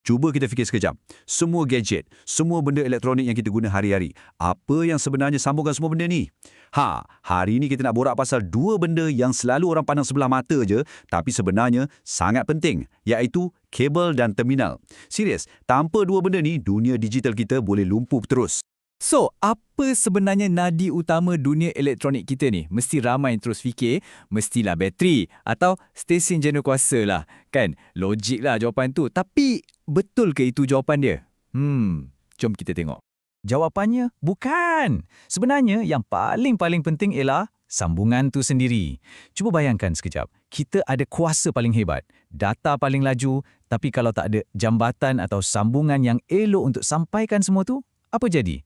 Cuba kita fikir sekejap. Semua gadget, semua benda elektronik yang kita guna hari-hari, apa yang sebenarnya sambungkan semua benda ni? Hari ni kita nak borak pasal dua benda yang selalu orang pandang sebelah mata je, tapi sebenarnya sangat penting, iaitu kabel dan terminal. Serius, tanpa dua benda ni, dunia digital kita boleh lumpuh terus. So, apa sebenarnya nadi utama dunia elektronik kita ni? Mesti ramai yang terus fikir, mestilah bateri atau stesen jana kuasa lah. Kan? Logik lah jawapan tu. Tapi, betul ke itu jawapan dia? Jom kita tengok. Jawapannya, bukan. Sebenarnya, yang paling penting ialah sambungan tu sendiri. Cuba bayangkan sekejap. Kita ada kuasa paling hebat, data paling laju, tapi kalau tak ada jambatan atau sambungan yang elok untuk sampaikan semua tu, apa jadi?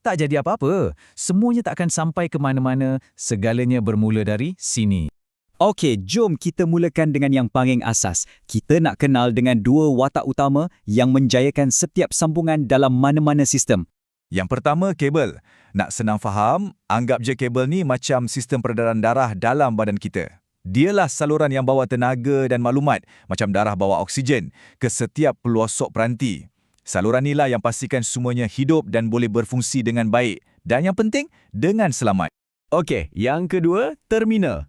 Tak jadi apa-apa. Semuanya tak akan sampai ke mana-mana. Segalanya bermula dari sini. Okey, jom kita mulakan dengan yang paling asas. Kita nak kenal dengan dua watak utama yang menjayakan setiap sambungan dalam mana-mana sistem. Yang pertama, kabel. Nak senang faham, anggap je kabel ni macam sistem peredaran darah dalam badan kita. Dialah saluran yang bawa tenaga dan maklumat, macam darah bawa oksigen, ke setiap pelosok peranti. Saluran inilah yang pastikan semuanya hidup dan boleh berfungsi dengan baik. Dan yang penting, dengan selamat. Okey, yang kedua, terminal.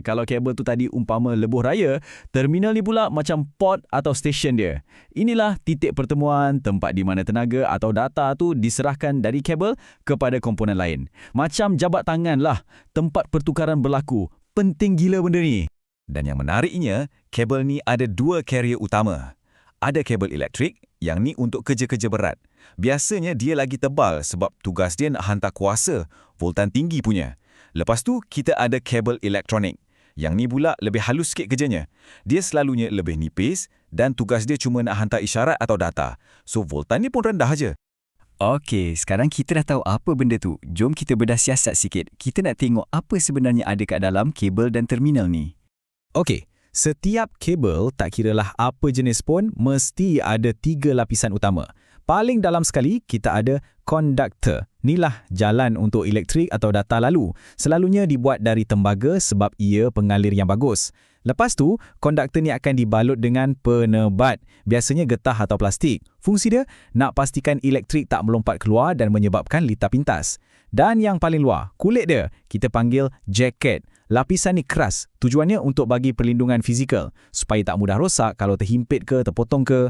Kalau kabel tu tadi umpama lebuh raya, terminal ni pula macam port atau stesen dia. Inilah titik pertemuan, tempat di mana tenaga atau data tu diserahkan dari kabel kepada komponen lain. Macam jabat tangan lah, tempat pertukaran berlaku. Penting gila benda ni. Dan yang menariknya, kabel ni ada dua carrier utama. Ada kabel elektrik, yang ni untuk kerja-kerja berat. Biasanya dia lagi tebal sebab tugas dia nak hantar kuasa, voltan tinggi punya. Lepas tu, kita ada kabel elektronik. Yang ni pula lebih halus sikit kerjanya. Dia selalunya lebih nipis dan tugas dia cuma nak hantar isyarat atau data. So, voltan ni pun rendah aja. Okey, sekarang kita dah tahu apa benda tu. Jom kita bedah siasat sikit. Kita nak tengok apa sebenarnya ada kat dalam kabel dan terminal ni. Okey. Setiap kabel, tak kiralah apa jenis pun, mesti ada 3 lapisan utama. Paling dalam sekali, kita ada konduktor. Inilah jalan untuk elektrik atau data lalu. Selalunya dibuat dari tembaga sebab ia pengalir yang bagus. Lepas tu, konduktor ni akan dibalut dengan penebat, biasanya getah atau plastik. Fungsi dia, nak pastikan elektrik tak melompat keluar dan menyebabkan litar pintas. Dan yang paling luar, kulit dia, kita panggil jaket. Lapisan ni keras, tujuannya untuk bagi perlindungan fizikal, supaya tak mudah rosak kalau terhimpit ke, terpotong ke.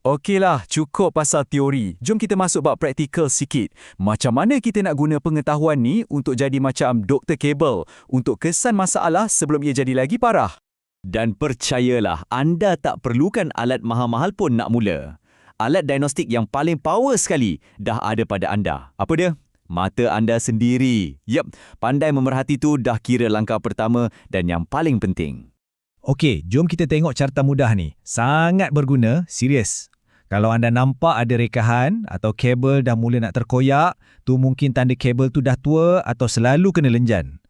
Okeylah, cukup pasal teori. Jom kita masuk bab praktikal sikit. Macam mana kita nak guna pengetahuan ni untuk jadi macam doktor kabel, untuk kesan masalah sebelum ia jadi lagi parah. Dan percayalah, anda tak perlukan alat mahal-mahal pun nak mula. Alat diagnostik yang paling power sekali dah ada pada anda. Apa dia? Mata anda sendiri. Yep, pandai memerhati tu dah kira langkah pertama dan yang paling penting. Okey, jom kita tengok carta mudah ni. Sangat berguna, serius. Kalau anda nampak ada rekahan atau kabel dah mula nak terkoyak, tu mungkin tanda kabel tu dah tua atau selalu kena lenjan.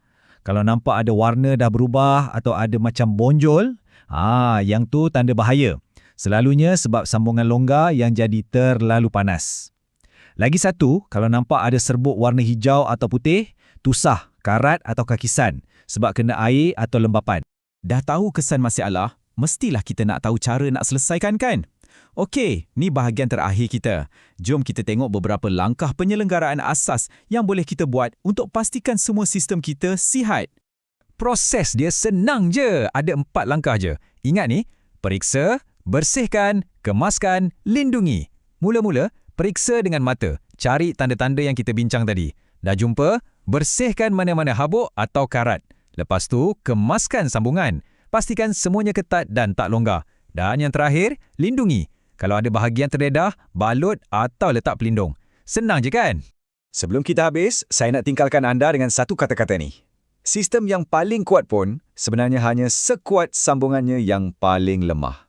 Kalau nampak ada warna dah berubah atau ada macam bonjol, yang tu tanda bahaya. Selalunya sebab sambungan longgar yang jadi terlalu panas. Lagi satu, kalau nampak ada serbuk warna hijau atau putih, tusah, karat atau kakisan sebab kena air atau lembapan. Dah tahu kesan masalah, mestilah kita nak tahu cara nak selesaikan kan? Okey, ni bahagian terakhir kita. Jom kita tengok beberapa langkah penyelenggaraan asas yang boleh kita buat untuk pastikan semua sistem kita sihat. Proses dia senang je, ada 4 langkah je. Ingat ni, periksa, bersihkan, kemaskan, lindungi. Mula-mula, periksa dengan mata, cari tanda-tanda yang kita bincang tadi. Dah jumpa? Bersihkan mana-mana habuk atau karat. Lepas tu, kemaskan sambungan. Pastikan semuanya ketat dan tak longgar. Dan yang terakhir, lindungi. Kalau ada bahagian terdedah, balut atau letak pelindung. Senang je kan? Sebelum kita habis, saya nak tinggalkan anda dengan satu kata-kata ni. Sistem yang paling kuat pun sebenarnya hanya sekuat sambungannya yang paling lemah.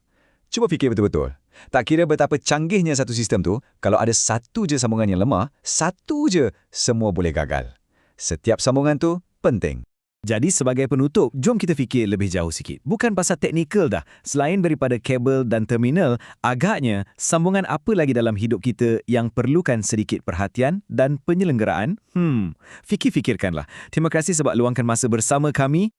Cuba fikir betul-betul. Tak kira betapa canggihnya satu sistem tu, kalau ada satu je sambungan yang lemah, satu je semua boleh gagal. Setiap sambungan tu penting. Jadi sebagai penutup, jom kita fikir lebih jauh sikit. Bukan pasal teknikal dah. Selain daripada kabel dan terminal, agaknya sambungan apa lagi dalam hidup kita yang perlukan sedikit perhatian dan penyelenggaraan? Fikir-fikirkanlah. Terima kasih sebab luangkan masa bersama kami.